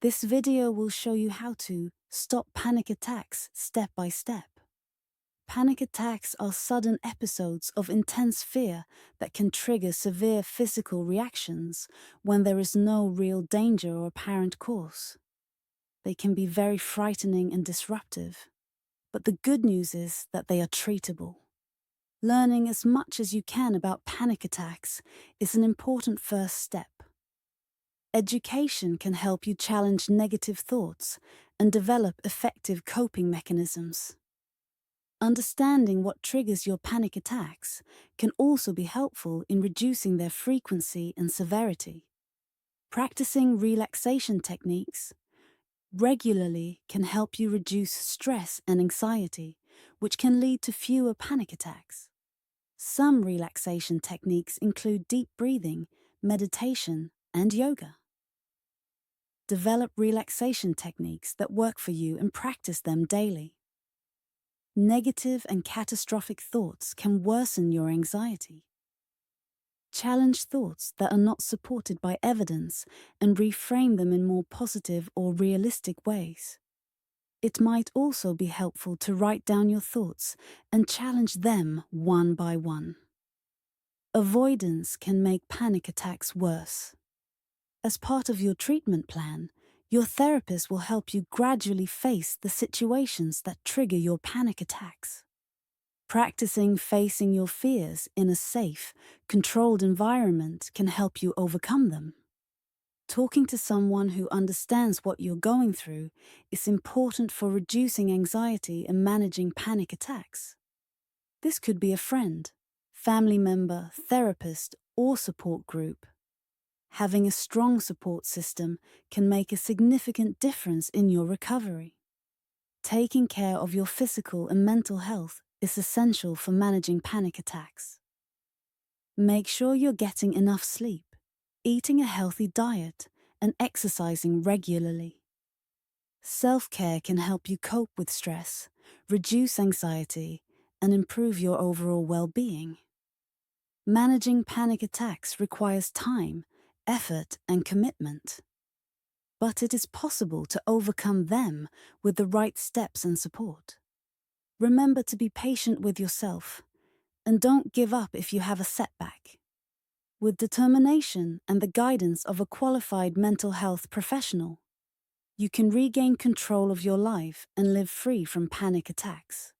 This video will show you how to stop panic attacks step by step. Panic attacks are sudden episodes of intense fear that can trigger severe physical reactions when there is no real danger or apparent cause. They can be very frightening and disruptive, but the good news is that they are treatable. Learning as much as you can about panic attacks is an important first step. Education can help you challenge negative thoughts and develop effective coping mechanisms. Understanding what triggers your panic attacks can also be helpful in reducing their frequency and severity. Practicing relaxation techniques regularly can help you reduce stress and anxiety, which can lead to fewer panic attacks. Some relaxation techniques include deep breathing, meditation, and yoga. Develop relaxation techniques that work for you and practice them daily. Negative and catastrophic thoughts can worsen your anxiety. Challenge thoughts that are not supported by evidence and reframe them in more positive or realistic ways. It might also be helpful to write down your thoughts and challenge them one by one. Avoidance can make panic attacks worse. As part of your treatment plan, your therapist will help you gradually face the situations that trigger your panic attacks. Practicing facing your fears in a safe, controlled environment can help you overcome them. Talking to someone who understands what you're going through is important for reducing anxiety and managing panic attacks. This could be a friend, family member, therapist, or support group. Having a strong support system can make a significant difference in your recovery. Taking care of your physical and mental health is essential for managing panic attacks. Make sure you're getting enough sleep, eating a healthy diet, and exercising regularly. Self-care can help you cope with stress, reduce anxiety, and improve your overall well-being. Managing panic attacks requires time, effort, and commitment. But it is possible to overcome them with the right steps and support. Remember to be patient with yourself, and don't give up if you have a setback. With determination and the guidance of a qualified mental health professional, you can regain control of your life and live free from panic attacks.